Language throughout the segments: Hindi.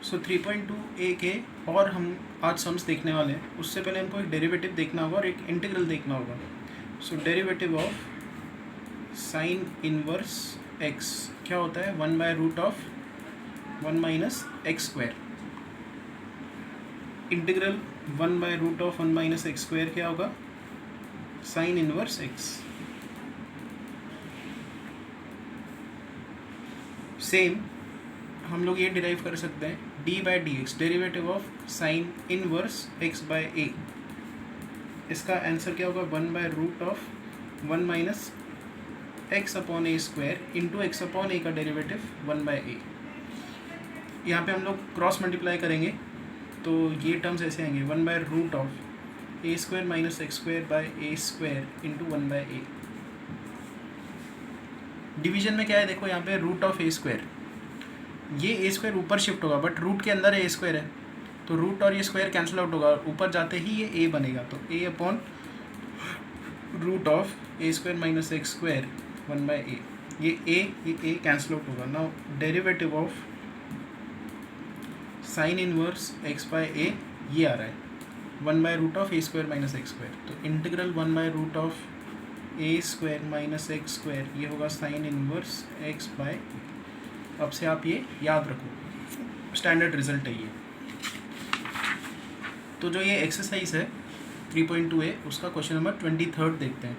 सो 3.2 ए के और हम आज सम्स देखने वाले हैं, उससे पहले हमको एक डेरिवेटिव देखना होगा और एक इंटीग्रल देखना होगा। So derivative of sine inverse x क्या होता है, 1/√1 minus x square. Integral 1/√1 minus x square क्या होगा, साइन इनवर्स एक्स। सेम हम लोग ये डिराइव कर सकते हैं, d/dx derivative of sine inverse x by a। इसका आंसर क्या होगा, 1/√1 minus X upon A square into X upon A का डेरिवेटिव 1/a। यहाँ पे हम लोग क्रॉस मल्टीप्लाई करेंगे तो ये टर्म्स ऐसे आएंगे, 1/√a² minus x square by A square into 1/a। Division में क्या है देखो, यहाँ पे √(a²), ये ए स्क्वायर ऊपर शिफ्ट होगा बट रूट के अंदर ए स्क्वायर है, तो रूट और ये स्क्वायर कैंसिल आउट होगा, ऊपर जाते ही ये ए बनेगा, तो a upon √(a² minus x square 1/a। ये a कैंसिल आउट होगा। Now derivative of sine inverse x by a ये आ रहा है 1/√(a² माइनस एक्स स्क्वायर, तो integral 1/√(a² minus x square ये होगा sine inverse x by a। अब से आप ये याद रखो, स्टैंडर्ड रिजल्ट है ये। तो जो ये एक्सरसाइज है 3.2a, उसका क्वेश्चन नंबर 23 देखते हैं।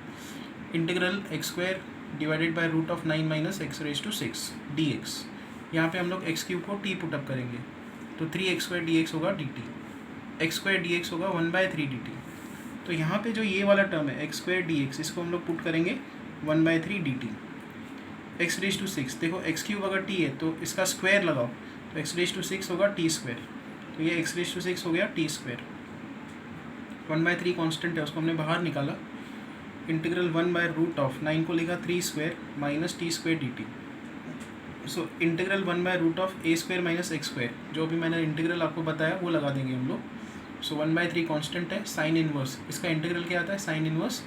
Integral x² divided by √9 minus x⁻⁶ dx। यहाँ पे हम लोग x³ को t पुटअप करेंगे, तो 3x² dx होगा dt, x² dx होगा 1/3 dt। तो यहाँ पे जो ये वाला टर्म है x² dx, इसको हम लोग पुट करेंगे 1/3 dt। x⁻⁶, देखो x³ अगर t है तो इसका स्क्वायर लगाओ, तो x⁻⁶ होगा t², तो ये x⁻⁶ हो गया t²। 1/3 कांस्टेंट है, उसको हमने बाहर निकाला। इंटीग्रल 1/√9 को लिखा 3² minus t² dt। So integral 1/√a² minus x square, जो भी मैंने इंटीग्रल आपको बताया वो लगा देंगे हम लोग। सो 1/3 कांस्टेंट है, साइन इनवर्स इसका इंटीग्रल क्या आता है, साइन इनवर्स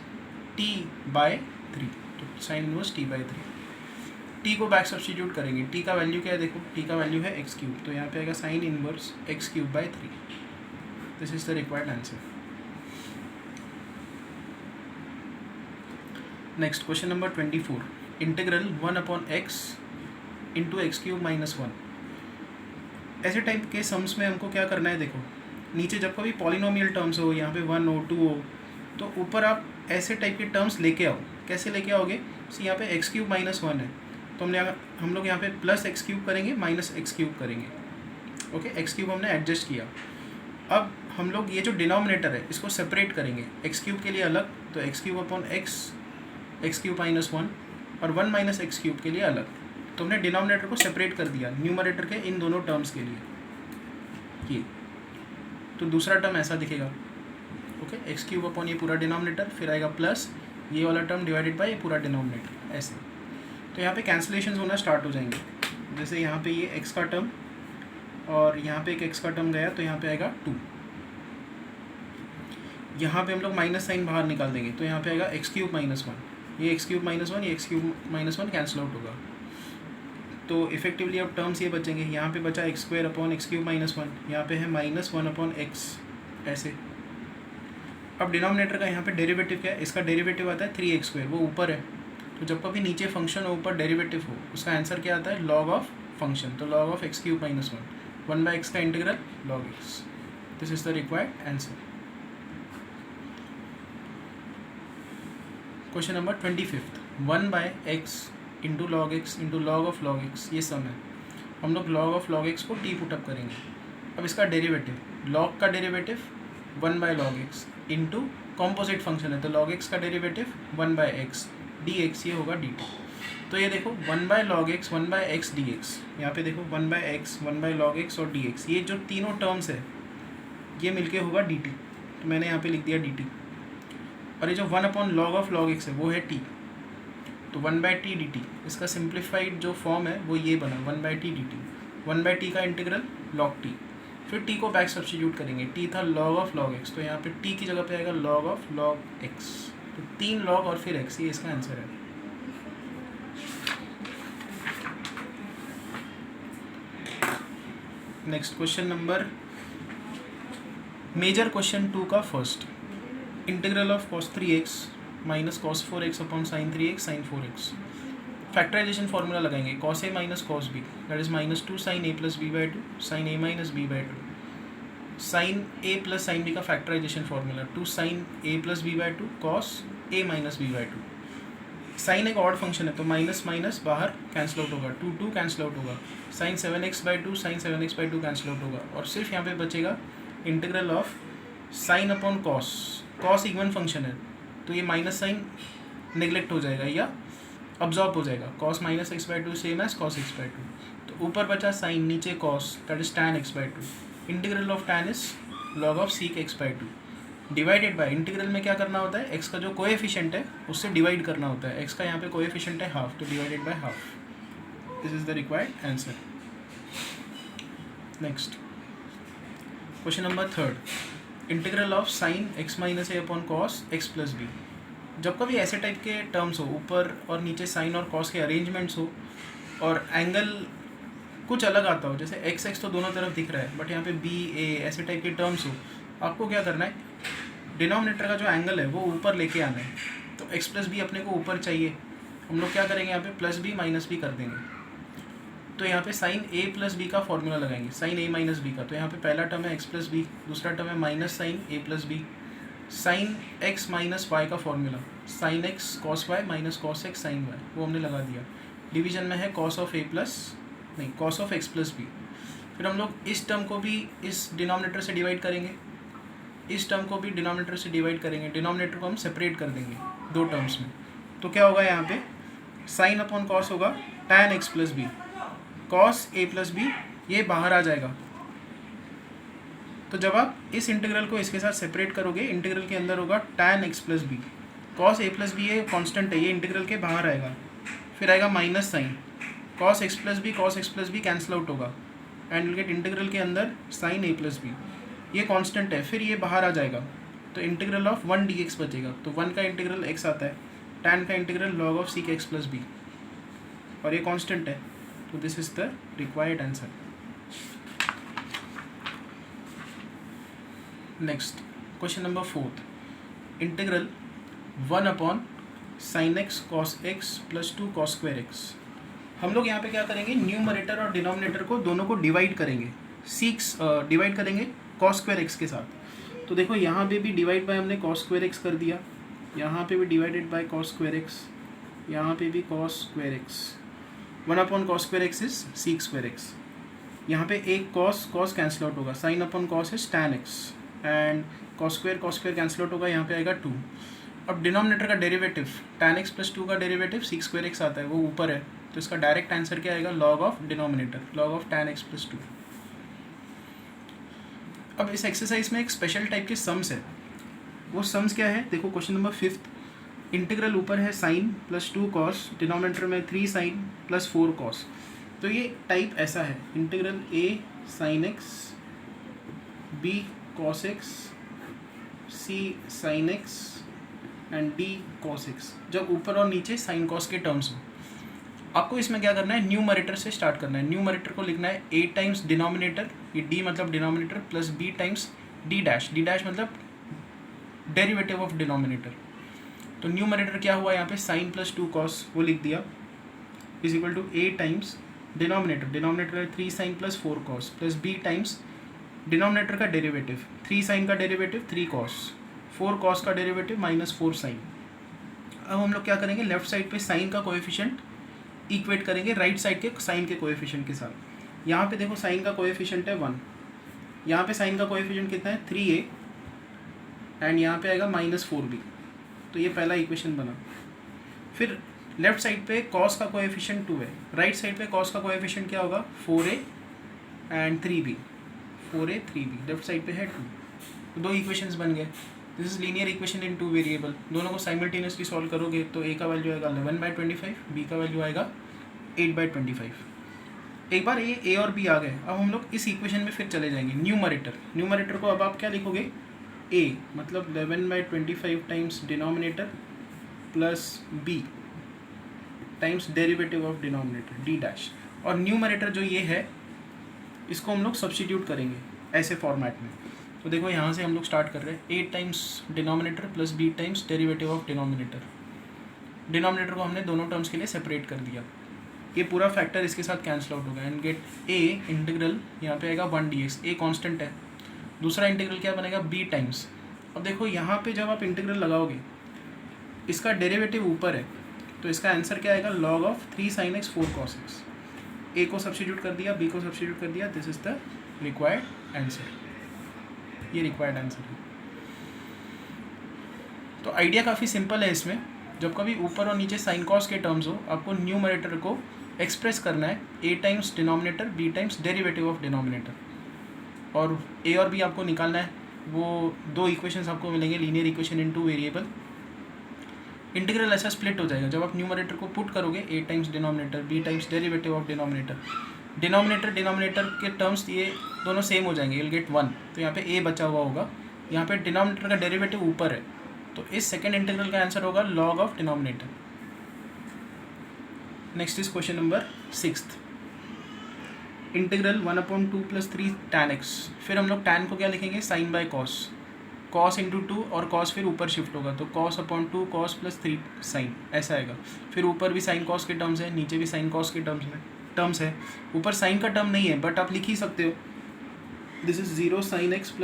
t/3, तो साइन इनवर्स t/3। t को बैक सब्स्टिट्यूट करेंगे, t का वैल्यू क्या है देखो, t का वैल्यू है x³, तो यहाँ पे आएगा sine inverse x³/3। This is the required answer. Next question number 24, integral 1/x into x³ minus 1। ऐसे टाइप के सम्स में हमको क्या करना है, देखो नीचे जब कभी पॉलिनोमियल टर्म्स हो, यहाँ पे 1 हो 2 हो, तो ऊपर आप ऐसे टाइप के टर्म्स लेके आओ। कैसे लेके आओगे, यहाँ पे x³ माइनस 1 है, तो हम लोग यहाँ पे प्लस x³ करेंगे माइनस x³ करेंगे। ओके, x³ हमने एडजस्ट किया। अब हम लोग ये जो डिनोमिनेटर है इसको सेपरेट करेंगे, x³ के लिए अलग, तो x³ अपॉन x³ माइनस 1, और 1 माइनस x³ के लिए अलग। तो हमने डिनोमिनेटर को सेपरेट कर दिया न्यूमरेटर के इन दोनों टर्म्स के लिए, ये तो दूसरा टर्म ऐसा दिखेगा। ओके, x³ अपॉन ये पूरा डिनोमिनेटर, फिर आएगा प्लस ये वाला टर्म डिवाइडेड बाय ये पूरा डिनोमिनेटर, ऐसे। तो यहाँ पे कैंसिलेशन होना स्टार्ट हो जाएंगे, जैसे यहाँ पे ये x का टर्म और यहाँ पे एक x का टर्म गया, तो यहाँ पे आएगा 2। यहाँ पे हम लोग माइनस साइन बाहर निकाल देंगे, तो यहाँ पे आएगा x³ माइनस 1, ये x³ माइनस 1, ये x³ माइनस 1 कैंसिल आउट होगा। तो इफेक्टिवली अब टर्म्स ये बचेंगे, यहाँ पे बचा x² अपॉन x³ माइनस 1, यहाँ पे है -1 अपॉन x, ऐसे। अब डिनोमिनेटर का यहाँ पे डेरिवेटिव क्या है, इसका डेरिवेटिव आता है 3x², वो ऊपर है, तो जब कभी नीचे फंक्शन हो ऊपर डेरिवेटिव हो, उसका आंसर क्या आता है, लॉग ऑफ फंक्शन, तो log of x³ minus 1/x का integral log x। This is the required answer. Question number 25, 1/x into log x into log of log x, ये सम है। हम लोग लॉग ऑफ लॉग एक्स को t पुटअप करेंगे। अब इसका डेरिवेटिव, लॉग का derivative 1/log x into composite function है, तो log x का डेरिवेटिव 1/x dx, ये होगा dt। तो ये देखो 1/log x 1/x dx, यहाँ पे देखो 1/x 1/log x और dx, ये जो तीनों टर्म्स है ये मिलके होगा dt, तो मैंने यहाँ पे लिख दिया dt। और ये जो 1/log ऑफ log x है वो है t, तो 1/t dt, इसका सिंप्लीफाइड जो फॉर्म है वो ये बना 1/t dt। 1/t का इंटीग्रल log t, फिर t को बैक सब्स्टिट्यूट करेंगे, t था log ऑफ log x, तो यहाँ पे t की जगह पे आएगा log ऑफ log x, तो 3 log और फिर x, ये इसका आंसर है। Next question number major question 2 का first, integral of cos 3x minus cos 4x upon sin 3x sin 4x। Factorization formula लगाएंगे, cos a minus cos b that is minus 2 sin a plus b by 2 sin a minus b by 2 sin a plus sin b का factorization formula 2 sin a plus b by 2 cos a minus b by 2। Sign एक ऑड फंक्शन है तो माइनस माइनस बाहर कैंसिल आउट होगा, 2 कैंसिल आउट होगा, sine 7x by 2 sin 7x by 2 cancel out होगा और सिर्फ यहाँ पे बचेगा integral of sine upon cos. Cos even function है तो ये माइनस साइन नेग्लेक्ट हो जाएगा या अब्जॉर्ब हो जाएगा, cos minus x by 2 same as cos x by 2। तो ऊपर बचा साइन, नीचे cos that is tan x by 2। Integral of tan is log of sec x by 2 divided by, integral में क्या करना होता है, x का जो कोएफिशिएंट है उससे डिवाइड करना होता है, x का यहाँ पे कोएफिशिएंट है हाफ तो divided by half. This is the required answer. Next question number third, integral of sine x minus a upon cos x plus b. जब कभी ऐसे टाइप के टर्म्स हो, ऊपर और नीचे साइन और कॉस के अरेंजमेंट्स हो और एंगल कुछ अलग आता हो, जैसे एक्स एक्स तो दोनों तरफ दिख रहा है बट यहाँ पे बी ए ऐसे टाइप के टर्म्स हो, आपको क्या करना है, डिनोमिनेटर का जो एंगल है वो ऊपर लेके आना है। तो x प्लस बी अपने को ऊपर चाहिए, हम लोग क्या करेंगे, यहाँ पे प्लस बी माइनस बी कर देंगे। तो यहाँ पे साइन a प्लस बी का फॉर्मूला लगाएंगे, साइन a माइनस बी का। तो यहाँ पे पहला टर्म है x प्लस बी, दूसरा टर्म है minus sine a plus B. Sine x minus Y का फॉर्मूला, sine x cos Y minus cos X sine Y, वो हमने लगा दिया। डिवीजन में है कॉस ऑफ a प्लस नहीं cos of x plus B. फिर हम लोग इस टर्म को भी इस डिनोमिनेटर से डिवाइड करेंगे, इस टर्म को भी डिनोमिनेटर से डिवाइड करेंगे, डिनोमिनेटर को हम सेपरेट कर देंगे दो टर्म्स में। तो क्या होगा यहाँ पे, साइन अपॉन कॉस होगा tan x plus b, cos a plus b ये बाहर आ जाएगा। तो जब आप इस इंटीग्रल को इसके साथ सेपरेट करोगे, इंटीग्रल के अंदर होगा tan x plus b, cos a plus b ये कॉन्स्टेंट है, ये इंटीग्रल के बाहर आएगा। फिर आएगा minus sine, cos x plus b cos x plus b cancel out होगा एंड विल गेट इंटीग्रल के अंदर साइन a प्लस बी, ये कांस्टेंट है, फिर ये बाहर आ जाएगा तो इंटीग्रल ऑफ 1 dx बचेगा। तो 1 का इंटीग्रल x आता है, tan का integral log of sec x plus b और ये कांस्टेंट है। तो this is the required answer. Next question number fourth, integral 1 upon sine x cos x plus 2 cos square x. हम लोग यहाँ पे क्या करेंगे, न्यूमरेटर और डिनोमिनेटर को दोनों को डिवाइड करेंगे, सीक्स डिवाइड करेंगे कॉस स्क्वायर एक्स के साथ। तो देखो यहाँ पे भी डिवाइड बाय हमने कॉस स्क्वायर एक्स कर दिया, यहाँ पे भी divided by cos square x, यहाँ पे भी cos square x. 1 upon cos square x is seek square x. यहाँ पे एक कॉस कॉस कैंसिल आउट होगा, sign upon cos is tan x and cos square cancel out होगा, यहाँ पे आएगा 2। अब डिनोमिनेटर का डेरिवेटिव tan एक्स प्लस 2 का डेरिवेटिव सीक स्क्वायर एक्स आता है, वो ऊपर है, तो इसका डायरेक्ट आंसर क्या आएगा, log of denominator, log of tan x plus 2। अब इस एक्सरसाइज में एक स्पेशल टाइप के सम्स है, वो सम्स क्या है, देखो क्वेश्चन नंबर फिफ्थ, इंटीग्रल ऊपर है साइन प्लस 2 कॉस, डिनोमिनेटर में 3 साइन प्लस 4 कॉस। तो ये टाइप ऐसा है, integral a sine x, b cos x, c sine x and d cos x. जब ऊपर और नीचे साइन कॉस के टर्म्स हो, आपको इसमें क्या करना है, न्यूमरेटर से स्टार्ट करना है। न्यूमरेटर को लिखना है a टाइम्स डिनोमिनेटर, ये d मतलब denominator, plus b times d dash, d dash मतलब डेरिवेटिव ऑफ डिनोमिनेटर। तो न्यूमरेटर क्या हुआ यहाँ पे, साइन प्लस 2 कॉस वो लिख दिया, is equal to a times denominator, denominator है 3 sine plus 4 cos, plus b times denominator का डेरिवेटिव, 3 साइन का डेरिवेटिव 3 कॉस, 4 कॉस का डेरिवेटिव माइनस 4 साइन। अब हम लोग क्या करेंगे, लेफ्ट साइड पे साइन का कोएफिशिएंट इक्वेट करेंगे राइट साइड के साइन के कोएफिशिएंट के साथ। यहाँ पे देखो साइन का कोएफिशिएंट है 1, यहाँ पे साइन का कोएफिशिएंट कितना है 3a एंड यहाँ पे आएगा माइनस 4b। तो ये पहला इक्वेशन बना। फिर लेफ्ट साइड पे कॉस का कोएफिशिएंट 2 है, राइट साइड पे कॉस का कोएफिशिएंट क्या होगा 4a and 3b, 4a 3b, left side पे है 2। तो दो इक्वेशंस बन गए। This is linear equation in 2 variable. दोनों को साइमल्टेनियसली सॉल्व करोगे तो a का वैल्यू आएगा 11/25, b का वैल्यू आएगा 8/25। एक बार a और b आ गए, अब हम लोग इस इक्वेशन में फिर चले जाएंगे न्यूमरेटर को। अब आप क्या लिखोगे, a मतलब 11/25 times denominator plus b times derivative of denominator d dash, और न्यूमरेटर जो ये है इसको हम लोग सब्स्टिट्यूट करेंगे ऐसे फॉर्मेट में। तो देखो यहाँ से हम लोग स्टार्ट कर रहे हैं, a times denominator plus b times derivative of denominator. Denominator को हमने दोनों टर्म्स के लिए सेपरेट कर दिया, ये पूरा फैक्टर इसके साथ कैंसिल आउट होगा एंड गेट a इंटीग्रल यहाँ पे आएगा 1 dx, a कांस्टेंट है। दूसरा इंटीग्रल क्या बनेगा, b टाइम्स। अब देखो यहाँ पे जब आप इंटीग्रल लगाओगे इसका डेरिवेटिव ऊपर है, तो इसका आंसर क्या आएगा, log of 3 sin x 4 cos x। a को सब्स्टिट्यूट कर दिया, b को सब्स्टिट्यूट कर दिया, this is the required answer. ये रिक्वायर्ड आंसर है। तो आइडिया काफ़ी सिंपल है इसमें, जब कभी ऊपर और नीचे साइन कॉस के टर्म्स हो, आपको न्यूमरेटर को एक्सप्रेस करना है a times denominator b times derivative of denominator, और a और b आपको निकालना है। वो दो इक्वेशंस आपको मिलेंगे, linear equation into variable. Integral ऐसा स्प्लिट हो जाएगा जब आप न्यूमरेटर को पुट करोगे a times denominator b times derivative of denominator. Denominator के टर्म्स ये दोनों सेम हो जाएंगे, विल गेट 1। तो यहाँ पे a बचा हुआ होगा, यहाँ पे डिनोमिनेटर का डेरिवेटिव ऊपर है, तो इस सेकेंड इंटीग्रल का आंसर होगा log of denominator. Next is question number 6, integral 1/2 + 3 tan x। फिर हम लोग tan को क्या लिखेंगे, sine by cos, cos into 2 और कॉस फिर ऊपर शिफ्ट होगा, तो cos/2 cos + 3 साइन ऐसा आएगा। फिर ऊपर भी साइन कॉस के टर्म्स है, नीचे भी साइन कॉस के टर्म्स है। ऊपर साइन का टर्म नहीं है बट आप लिख ही सकते हो, this is 0 sin x +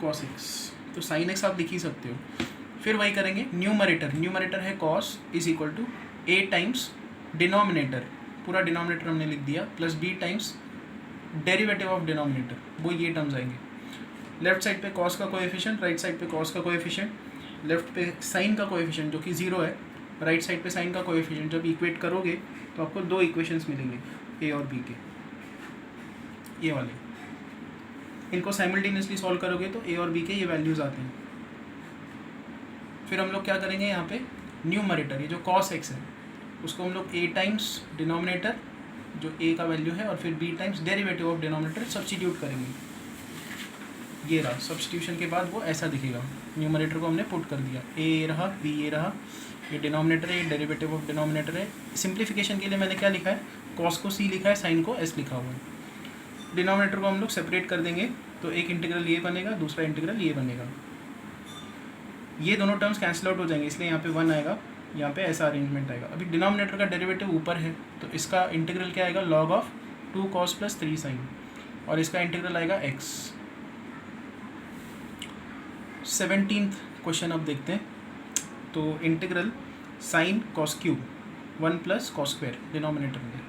cos x, तो साइन x आप लिख ही सकते हो। फिर वही करेंगे, न्यूमरेटर है cos is equal to a times denominator, पूरा डिनोमिनेटर हमने लिख दिया, plus b times derivative of denominator, वो ये टर्म्स आएंगे। लेफ्ट साइड पे कॉस का कोएफिशिएंट, राइट साइड पे कॉस का कोएफिशिएंट, लेफ्ट पे साइन का कोएफिशिएंट जो कि 0 है, राइट साइड पे साइन का कोएफिशिएंट। जब इक्वेट करोगे तो आपको दो इक्वेशंस मिलेंगे a और b के, ये वाले। इनको साइमल्टेनियसली सॉल्व करोगे तो a और b के ये वैल्यूज़ आते हैं। फिर हम लोग क्या करेंगे, यहाँ पे न्यूमरेटर, ये जो cos x है उसको हम लोग a टाइम्स डिनोमिनेटर जो a का वैल्यू है और फिर b times derivative of denominator substitute करेंगे। ये रहा, सब्स्टिट्यूशन के बाद वो ऐसा दिखेगा। न्यूमरेटर को हमने पुट कर दिया, a ये रहा, b ये रहा, ये डिनोमिनेटर है, ये डेरिवेटिव ऑफ डिनोमिनेटर है। सिंप्लीफिकेशन के लिए मैंने क्या लिखा है, cos को c लिखा है, साइन को s लिखा हुआ है। डिनोमिनेटर को हम लोग सेपरेट कर देंगे, तो एक इंटीग्रल ये बनेगा, दूसरा इंटीग्रल ये बनेगा। ये दोनों टर्म्स कैंसिल आउट हो जाएंगे, इसलिए यहाँ पे 1 आएगा, यहाँ पे ऐसा अरेंजमेंट आएगा। अभी डिनोमिनेटर का डेरिवेटिव ऊपर है, तो इसका इंटीग्रल क्या आएगा, log ऑफ 2 cos + 3 sin, और इसका इंटीग्रल आएगा x। 17th क्वेश्चन अब देखते हैं। तो integral sine cos cube 1 + cos² denominator में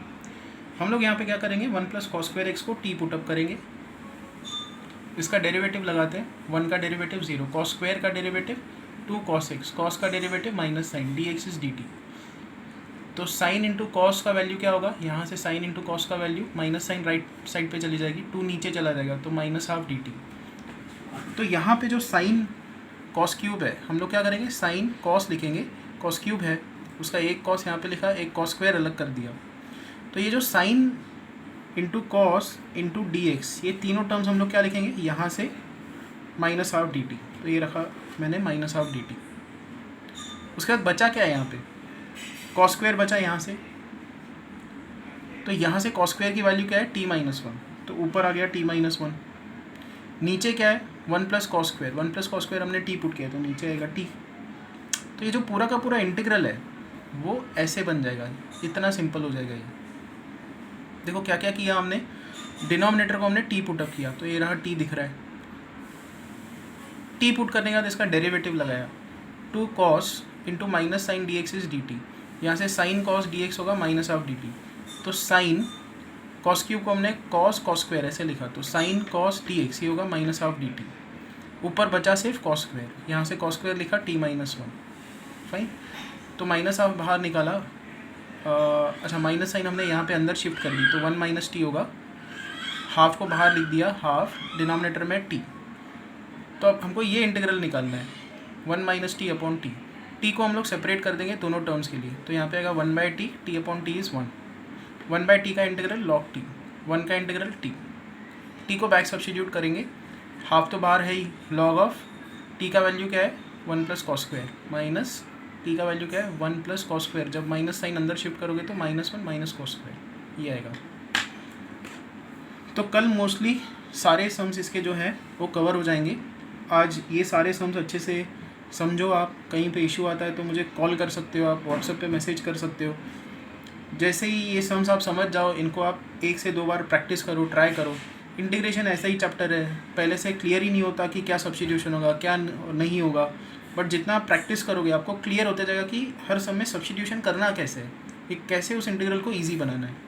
हम लोग यहाँ पे क्या करेंगे, 1 + cos² x को t पुटअप करेंगे, इसका डेरिवेटिव लगाते हैं। 1 का डेरिवेटिव 0, cos² का डेरिवेटिव 2 cos x, cos का derivative minus sine, dx is dt। तो साइन इंटू कॉस का वैल्यू क्या होगा, यहाँ से साइन इंटू कॉस का value, minus sine right side पे चली जाएगी, 2 नीचे चला जाएगा, तो -12 dt। तो यहाँ पे जो साइन cos क्यूब है, हम लोग क्या करेंगे, साइन cos लिखेंगे, cos क्यूब है उसका एक cos यहाँ पे लिखा, एक cos² अलग कर दिया। तो ये जो sign into cos into dx, ये तीनों टर्म्स हम लोग क्या लिखेंगे, यहाँ से -12 dt, तो ये रखा मैंने -12 dt। उसके बाद बचा क्या है, यहाँ पे cos² बचा यहाँ से, तो यहाँ से cos² की वैल्यू क्या है, t-1, तो ऊपर आ गया t-1। नीचे क्या है, 1 + cos², 1 + cos² हमने t पुट किया, तो नीचे आएगा t। तो ये जो पूरा का पूरा इंटीग्रल है वो ऐसे बन जाएगा, इतना सिंपल हो जाएगा ये। देखो क्या क्या किया हमने, डिनोमिनेटर को हमने t पुटअप किया, तो ये रहा t दिख रहा है। t पुट करने के बाद इसका डेरिवेटिव लगाया, 2 cos into minus sine dx is dt, यहाँ से साइन cos dx होगा -12 dt। तो साइन cos क्यूब को हमने cos² ऐसे लिखा, तो साइन cos dx ये होगा -12 dt। ऊपर बचा सिर्फ cos², यहाँ से cos² लिखा t-1, फाइन। तो -12 बाहर निकाला, अच्छा माइनस साइन हमने यहाँ पे अंदर शिफ्ट कर दी, तो 1 - t होगा, हाफ को बाहर लिख दिया, हाफ डिनोमिनेटर में t। तो अब हमको ये इंटीग्रल निकालना है, 1 - t/t। t को हम लोग सेपरेट कर देंगे दोनों टर्म्स के लिए, तो यहाँ पे आएगा 1/t, t/t इज़ 1, 1/t का इंटीग्रल log t, 1 का इंटीग्रल t को बैक सब्स्टिट्यूट करेंगे, हाफ तो बाहर है ही, log ऑफ t का वैल्यू क्या है, 1 + cos² माइनस t का वैल्यू क्या है, 1 + cos², जब माइनस साइन अंदर शिफ्ट करोगे तो -1 - cos², ये आएगा। तो कल मोस्टली सारे सम्स इसके जो है वो कवर हो जाएंगे। आज ये सारे सम्स अच्छे से समझो। आप कहीं पे इशू आता है तो मुझे कॉल कर सकते हो, आप व्हाट्सएप पे मैसेज कर सकते हो। जैसे ही ये सम्स आप समझ जाओ, इनको आप 1 से 2 बार प्रैक्टिस करो, ट्राई करो। इंटीग्रेशन ऐसा ही चैप्टर है, पहले से क्लियर ही नहीं होता कि क्या सब्स्टिट्यूशन होगा क्या नहीं होगा, बट जितना आप प्रैक्टिस करोगे आपको क्लियर होता जाएगा कि हर सम में सब्स्टिट्यूशन करना कैसे है, कैसे उस इंटीग्रल को ईजी बनाना है।